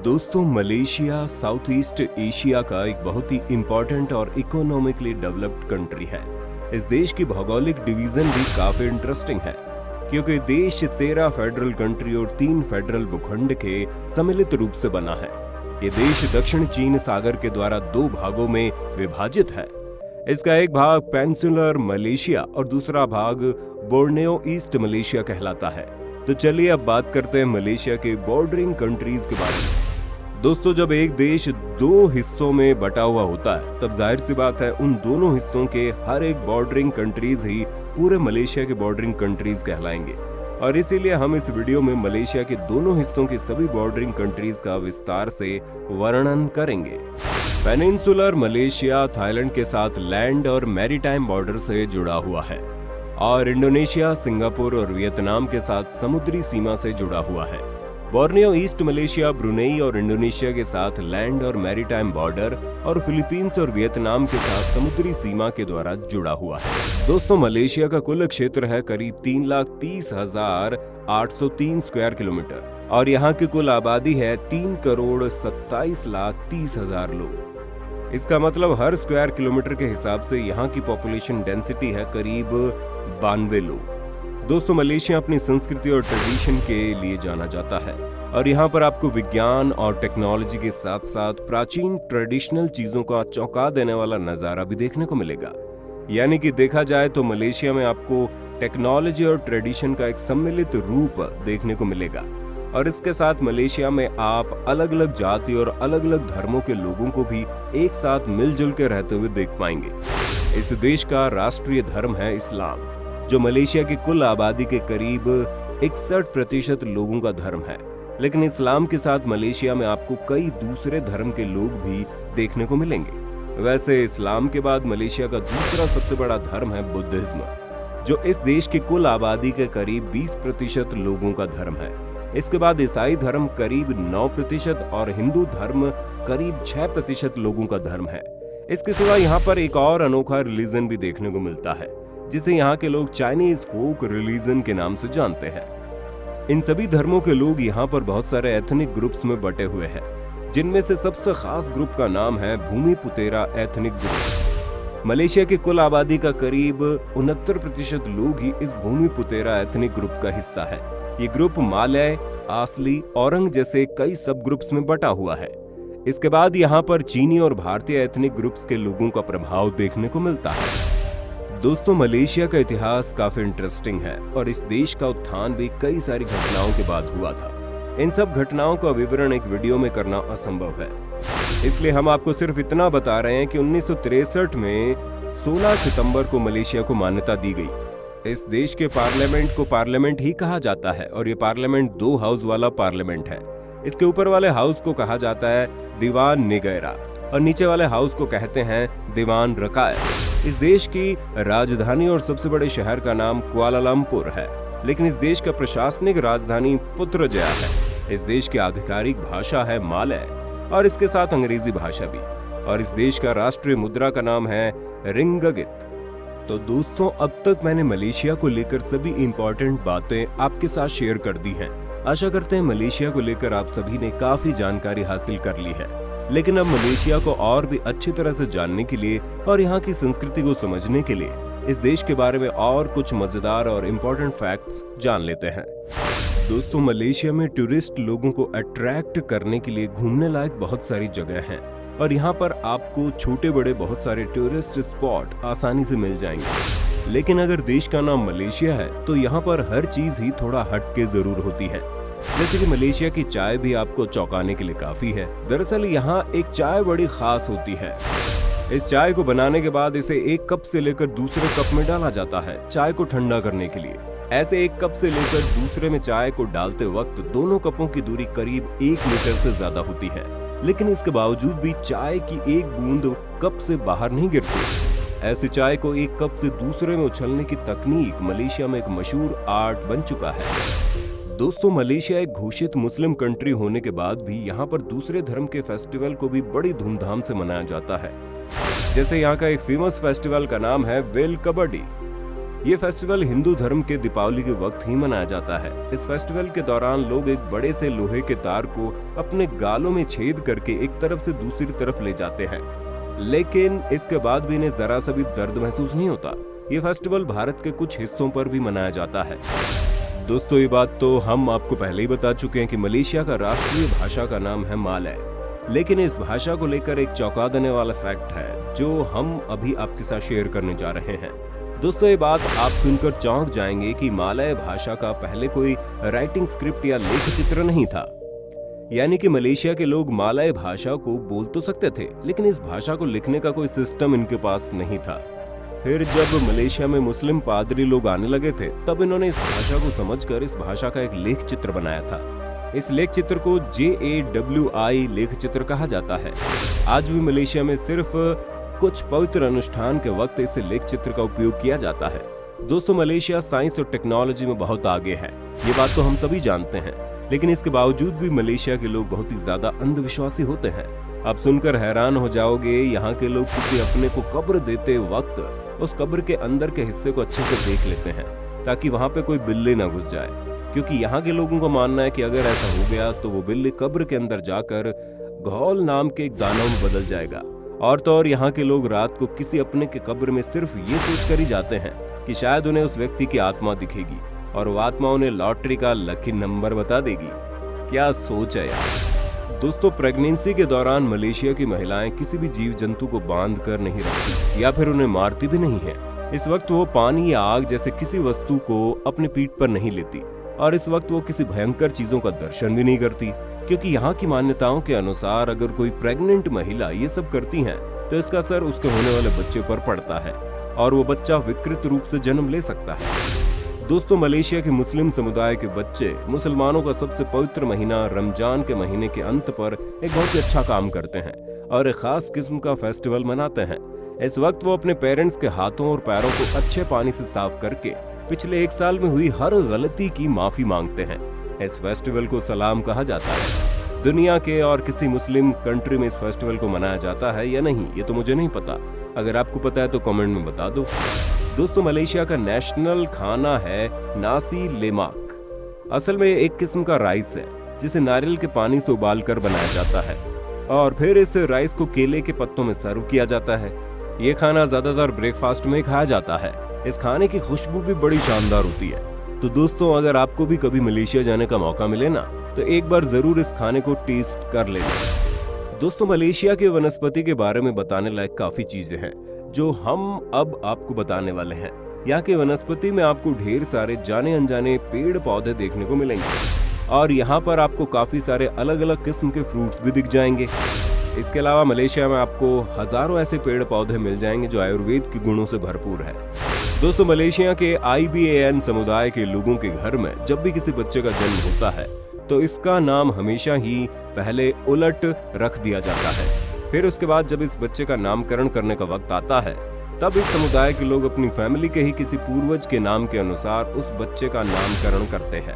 दोस्तों, Malaysia south east Asia का एक बहुत ही इम्पोर्टेंट और इकोनॉमिकली डेवलप्ड कंट्री है। इस देश की भौगोलिक डिवीजन भी काफी इंटरेस्टिंग है, क्योंकि देश 13 फेडरल कंट्री और 3 फेडरल भूखंड के सम्मिलित रूप से बना है। ये देश दक्षिण चीन सागर के द्वारा 2 भागों में विभाजित है। इसका एक भाग पेनिनसुलर मलेशिया और दूसरा भाग बोर्नियो ईस्ट मलेशिया कहलाता है। तो चलिए अब बात करते हैं मलेशिया के बॉर्डरिंग कंट्रीज के बारे में। दोस्तों, जब एक देश 2 हिस्सों में बटा हुआ होता है, तब जाहिर सी बात है उन दोनों हिस्सों के हर एक बॉर्डरिंग कंट्रीज ही पूरे मलेशिया के बॉर्डरिंग कंट्रीज कहलाएंगे। और इसीलिए हम इस वीडियो में मलेशिया के दोनों हिस्सों की सभी बॉर्डरिंग कंट्रीज का विस्तार से वर्णन करेंगे। पेनिनसुलर मलेशिया थाईलैंड के साथ लैंड और मैरीटाइम बॉर्डर से जुड़ा हुआ है और इंडोनेशिया, सिंगापुर और वियतनाम के साथ समुद्री सीमा से जुड़ा हुआ है। बोर्नियो ईस्ट मलेशिया ब्रुनेई और इंडोनेशिया के साथ लैंड और मैरीटाइम बॉर्डर और फिलीपींस और वियतनाम के साथ समुद्री सीमा के द्वारा जुड़ा हुआ है। दोस्तों, मलेशिया का कुल क्षेत्र है करीब 3,30,803 स्क्वायर किलोमीटर और यहाँ की कुल आबादी है 3,27,30,000 लोग। इसका मतलब हर स्क्वायर किलोमीटर के हिसाब से यहाँ की पॉपुलेशन डेंसिटी है करीब 92 लोग। दोस्तों, मलेशिया अपनी संस्कृति और ट्रेडिशन के लिए जाना जाता है और यहाँ पर आपको विज्ञान और टेक्नोलॉजी के साथ साथ प्राचीन ट्रेडिशनल चीजों का चौंका देने वाला नजारा भी देखने को मिलेगा। यानी कि देखा जाए तो मलेशिया में आपको टेक्नोलॉजी और ट्रेडिशन का एक सम्मिलित रूप देखने को मिलेगा। और इसके साथ मलेशिया में आप अलग अलग जाति और अलग अलग धर्मों के लोगों को भी एक साथ मिलजुल के रहते हुए देख पाएंगे। इस देश का राष्ट्रीय धर्म है इस्लाम, जो मलेशिया की कुल आबादी के करीब 61% लोगों का धर्म है। लेकिन इस्लाम के साथ मलेशिया में आपको कई दूसरे धर्म के लोग भी देखने को मिलेंगे। वैसे इस्लाम के बाद मलेशिया का दूसरा सबसे बड़ा धर्म है बुद्धिज्म, जो इस देश की कुल आबादी के करीब 20% लोगों का धर्म है। इसके बाद ईसाई धर्म करीब 9% और हिंदू धर्म करीब 6% लोगों का धर्म है। इसके सिवा यहाँ पर एक और अनोखा रिलीजन भी देखने को मिलता है, जिसे यहाँ के लोग चाइनीज फोक रिलीजन के नाम से जानते हैं। इन सभी धर्मों के लोग यहाँ पर बहुत सारे एथनिक ग्रुप्स में बटे हुए हैं, जिनमें से सबसे खास ग्रुप का नाम है भूमिपुत्रेरा एथनिक ग्रुप। मलेशिया की कुल आबादी का करीब 69% लोग ही इस भूमिपुत्रेरा एथनिक ग्रुप का हिस्सा है। ये ग्रुप मालय, आसली, औरंग जैसे कई सब ग्रुप्स में बटा हुआ है। इसके बाद यहाँ पर चीनी और भारतीय एथनिक ग्रुप्स के लोगों का प्रभाव देखने को मिलता है। दोस्तों, मलेशिया का इतिहास काफी इंटरेस्टिंग है और इस देश का उत्थान भी कई सारी घटनाओं के बाद हुआ था। इन सब घटनाओं का विवरण एक वीडियो में करना असंभव है, इसलिए हम आपको सिर्फ इतना बता रहे हैं कि 1963 में 16 सितंबर को मलेशिया को मान्यता दी गई। इस देश के पार्लियामेंट को पार्लियामेंट ही कहा जाता है और ये पार्लियामेंट 2 हाउस वाला पार्लियामेंट है। इसके ऊपर वाले हाउस को कहा जाता है दीवान निगैरा और नीचे वाले हाउस को कहते हैं दीवान रकाय। इस देश की राजधानी और सबसे बड़े शहर का नाम कुआलालंपुर है, लेकिन इस देश का प्रशासनिक राजधानी पुत्रजया है। इस देश की आधिकारिक भाषा है मालय और इसके साथ अंग्रेजी भाषा भी। और इस देश का राष्ट्रीय मुद्रा का नाम है रिंगगित। तो दोस्तों, अब तक मैंने मलेशिया को लेकर सभी इंपॉर्टेंट बातें आपके साथ शेयर कर दी हैं। आशा करते हैं मलेशिया को लेकर आप सभी ने काफी जानकारी हासिल कर ली है। लेकिन अब मलेशिया को और भी अच्छी तरह से जानने के लिए और यहाँ की संस्कृति को समझने के लिए इस देश के बारे में और कुछ मजेदार और इम्पोर्टेंट फैक्ट्स जान लेते हैं। दोस्तों, मलेशिया में टूरिस्ट लोगों को अट्रैक्ट करने के लिए घूमने लायक बहुत सारी जगह हैं और यहाँ पर आपको छोटे बड़े बहुत सारे टूरिस्ट स्पॉट आसानी से मिल जाएंगे। लेकिन अगर देश का नाम मलेशिया है तो यहाँ पर हर चीज ही थोड़ा हटके जरूर होती है। जैसे कि मलेशिया की चाय भी आपको चौंकाने के लिए काफी है। दरअसल यहाँ एक चाय बड़ी खास होती है। इस चाय को बनाने के बाद इसे एक कप से लेकर दूसरे कप में डाला जाता है चाय को ठंडा करने के लिए। ऐसे एक कप से लेकर दूसरे में चाय को डालते वक्त दोनों कपों की दूरी करीब 1 मीटर से ज्यादा होती है, लेकिन इसके बावजूद भी चाय की एक बूंद कप से बाहर नहीं गिरती। ऐसी चाय को एक कप से दूसरे में उछलने की तकनीक मलेशिया में एक मशहूर आर्ट बन चुका है। दोस्तों, मलेशिया एक घोषित मुस्लिम कंट्री होने के बाद भी यहाँ पर दूसरे धर्म के फेस्टिवल को भी बड़ी धूमधाम से मनाया जाता है। जैसे यहाँ का एक फेमस फेस्टिवल का नाम है वेल कबड्डी। ये फेस्टिवल हिंदू धर्म के दीपावली के वक्त ही मनाया जाता है। इस फेस्टिवल के दौरान लोग एक बड़े से लोहे के तार को अपने गालों में छेद करके एक तरफ से दूसरी तरफ ले जाते हैं, लेकिन इसके बाद भी इन्हें जरा सा भी दर्द महसूस नहीं होता। ये फेस्टिवल भारत के कुछ हिस्सों पर भी मनाया जाता है। दोस्तों, ये बात तो हम आपको पहले ही बता चुके हैं कि मलेशिया का राष्ट्रीय भाषा का नाम है मालय, लेकिन इस भाषा को लेकर एक चौंका देने वाला फैक्ट है जो हम अभी आपके साथ शेयर करने जा रहे हैं। दोस्तों, ये बात आप सुनकर चौंक जाएंगे कि मालय भाषा का पहले कोई राइटिंग स्क्रिप्ट या लेख चित्र नहीं था। यानी कि मलेशिया के लोग मालय भाषा को बोल तो सकते थे, लेकिन इस भाषा को लिखने का कोई सिस्टम इनके पास नहीं था। फिर जब मलेशिया में मुस्लिम पादरी लोग आने लगे थे, तब इन्होंने इस भाषा को समझकर इस भाषा का एक लेख चित्र बनाया था। इस लेख चित्र को JAWI लेख चित्र कहा जाता है। आज भी मलेशिया में सिर्फ कुछ पवित्र अनुष्ठान के वक्त इस लेख चित्र का उपयोग किया जाता है। दोस्तों, मलेशिया साइंस और टेक्नोलॉजी में बहुत आगे है, ये बात तो हम सभी जानते हैं, लेकिन इसके बावजूद भी मलेशिया के लोग बहुत ही ज्यादा अंधविश्वासी होते हैं। आप सुनकर हैरान हो जाओगे, यहाँ के लोग किसी अपने को कब्र देते वक्त उस कब्र के अंदर के हिस्से को अच्छे से देख लेते हैं ताकि वहाँ पे कोई बिल्ली ना घुस जाए, क्योंकि यहाँ के लोगों का मानना है कि अगर ऐसा हो गया तो वो बिल्ली कब्र के अंदर जाकर घोल नाम के एक दानव में बदल जाएगा। और तो और यहाँ के लोग रात को किसी अपने के कब्र में सिर्फ ये सोच कर ही जाते हैं कि शायद उन्हें उस व्यक्ति की आत्मा दिखेगी और वो आत्मा उन्हें लॉटरी का लकी नंबर बता देगी। क्या सोच है यार। दोस्तों, प्रेगनेंसी के दौरान मलेशिया की महिलाएं किसी भी जीव जंतु को बांध कर नहीं रखती या फिर उन्हें मारती भी नहीं है। इस वक्त वो पानी या आग जैसे किसी वस्तु को अपनी पीठ पर नहीं लेती और इस वक्त वो किसी भयंकर चीजों का दर्शन भी नहीं करती, क्योंकि यहाँ की मान्यताओं के अनुसार अगर कोई प्रेग्नेंट महिला ये सब करती है तो इसका असर उसके होने वाले बच्चे पर पड़ता है और वो बच्चा विकृत रूप से जन्म ले सकता है। दोस्तों, मलेशिया के मुस्लिम समुदाय के बच्चे मुसलमानों का सबसे पवित्र महीना रमजान के महीने के अंत पर एक बहुत ही अच्छा काम करते हैं और एक खास किस्म का फेस्टिवल मनाते हैं। इस वक्त वो अपने पेरेंट्स के हाथों और पैरों को अच्छे पानी से साफ करके पिछले 1 साल में हुई हर गलती की माफी मांगते हैं। इस फेस्टिवल को सलाम कहा जाता है। दुनिया के और किसी मुस्लिम कंट्री में इस फेस्टिवल को मनाया जाता है या नहीं, ये तो मुझे नहीं पता। अगर आपको पता है तो कमेंट में बता दो। दोस्तों, मलेशिया का नेशनल खाना है नासी लेमाक। असल में एक किस्म का राइस है जिसे नारियल के पानी से उबाल कर बनाया जाता है और फिर इस राइस को केले के पत्तों में सर्व किया जाता है। ये खाना ज्यादातर ब्रेकफास्ट में खाया जाता है। इस खाने की खुशबू भी बड़ी शानदार होती है। तो दोस्तों, अगर आपको भी कभी मलेशिया जाने का मौका मिले ना, तो एक बार जरूर इस खाने को टेस्ट कर लेना। दोस्तों, मलेशिया के वनस्पति के बारे में बताने लायक काफी चीजें हैं जो हम अब आपको बताने वाले हैं। यहाँ के वनस्पति में आपको ढेर सारे जाने अनजाने पेड़ पौधे देखने को मिलेंगे और यहाँ पर आपको काफी सारे अलग अलग किस्म के फ्रूट्स भी दिख जाएंगे। इसके अलावा मलेशिया में आपको हजारों ऐसे पेड़ पौधे मिल जाएंगे जो आयुर्वेद के गुणों से भरपूर है। दोस्तों, मलेशिया के IBAN समुदाय के लोगों के घर में जब भी किसी बच्चे का जन्म होता है तो इसका नाम हमेशा ही पहले उलट रख दिया जाता है। फिर उसके बाद जब इस बच्चे का नामकरण करने का वक्त आता है तब इस समुदाय के लोग अपनी फैमिली के ही किसी पूर्वज के नाम के अनुसार उस बच्चे का नामकरण करते हैं।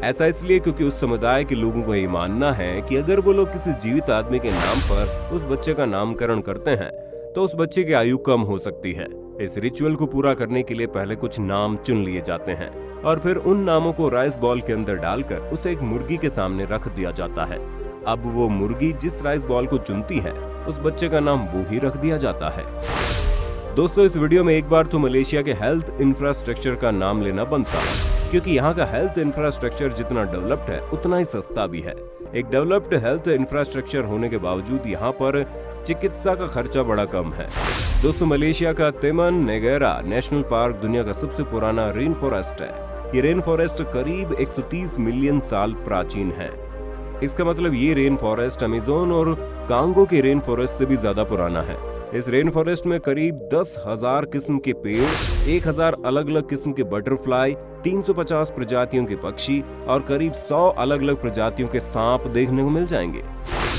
ऐसा इसलिए क्योंकि उस समुदाय के लोगों को ये मानना है कि अगर वो लोग किसी जीवित आदमी के नाम पर उस बच्चे का नामकरण करते हैं तो उस बच्चे की आयु कम हो सकती है। इस रिचुअल को पूरा करने के लिए पहले कुछ नाम चुन लिए जाते हैं और फिर उन नामों को राइस बॉल के अंदर डालकर उसे एक मुर्गी के सामने रख दिया जाता है। अब वो मुर्गी जिस राइस बॉल को चुनती है उस बच्चे का नाम वो ही रख दिया जाता है। दोस्तों, इस वीडियो में एक बार तो मलेशिया के हेल्थ इंफ्रास्ट्रक्चर का नाम लेना बनता है, क्योंकि यहाँ का हेल्थ इंफ्रास्ट्रक्चर जितना डेवलप्ड है उतना ही सस्ता भी है। एक डेवलप्ड हेल्थ इंफ्रास्ट्रक्चर होने के बावजूद यहाँ पर चिकित्सा का खर्चा बड़ा कम है। दोस्तों, मलेशिया का तिमन नेगेरा नेशनल पार्क दुनिया का सबसे पुराना रेन फॉरेस्ट है। ये रेन फॉरेस्ट करीब 130 मिलियन साल प्राचीन है। इसका मतलब ये रेन फॉरेस्ट अमेज़न और कांगो के रेन फॉरेस्ट से भी ज्यादा पुराना है। इस रेन फॉरेस्ट में करीब 10,000 किस्म के पेड़, 1000 अलग अलग किस्म के बटरफ्लाई, 350 प्रजातियों के पक्षी और करीब 100 अलग अलग प्रजातियों के सांप देखने को मिल जाएंगे।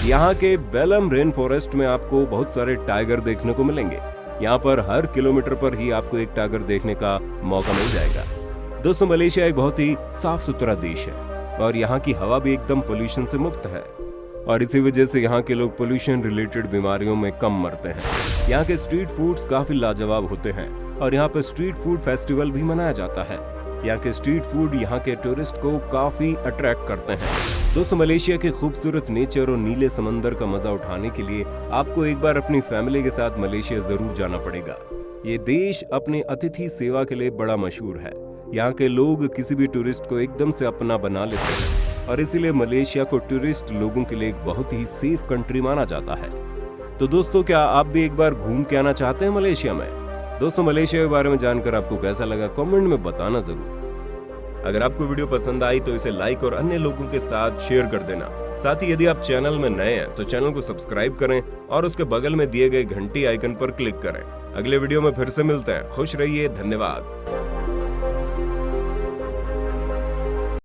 यहाँ के बेलम रेन फॉरेस्ट में आपको बहुत सारे टाइगर देखने को मिलेंगे। यहाँ पर हर किलोमीटर पर ही आपको एक टाइगर देखने का मौका मिल जाएगा। दोस्तों, मलेशिया एक बहुत ही साफ सुथरा देश है और यहाँ की हवा भी एकदम पोल्यूशन से मुक्त है और इसी वजह से यहाँ के लोग पोल्यूशन रिलेटेड बीमारियों में कम मरते हैं। यहाँ के स्ट्रीट फूड्स काफी लाजवाब होते हैं और यहाँ पे स्ट्रीट फूड फेस्टिवल भी मनाया जाता है। यहाँ के स्ट्रीट फूड यहाँ के टूरिस्ट को काफी अट्रैक्ट करते हैं। दोस्तों, मलेशिया के खूबसूरत नेचर और नीले समंदर का मजा उठाने के लिए आपको एक बार अपनी फैमिली के साथ मलेशिया जरूर जाना पड़ेगा। ये देश अपने अतिथि सेवा के लिए बड़ा मशहूर है। यहाँ के लोग किसी भी टूरिस्ट को एकदम से अपना बना लेते हैं और इसीलिए मलेशिया को टूरिस्ट लोगों के लिए एक बहुत ही सेफ कंट्री माना जाता है। तो दोस्तों, क्या आप भी एक बार घूम के आना चाहते हैं मलेशिया में? दोस्तों, मलेशिया के बारे में जानकर आपको कैसा लगा कमेंट में बताना जरूर। अगर आपको वीडियो पसंद आई तो इसे लाइक और अन्य लोगों के साथ शेयर कर देना। साथ ही यदि आप चैनल में नए हैं तो चैनल को सब्सक्राइब करें और उसके बगल में दिए गए घंटी आइकन पर क्लिक करें। अगले वीडियो में फिर से मिलते हैं। खुश रहिए। धन्यवाद।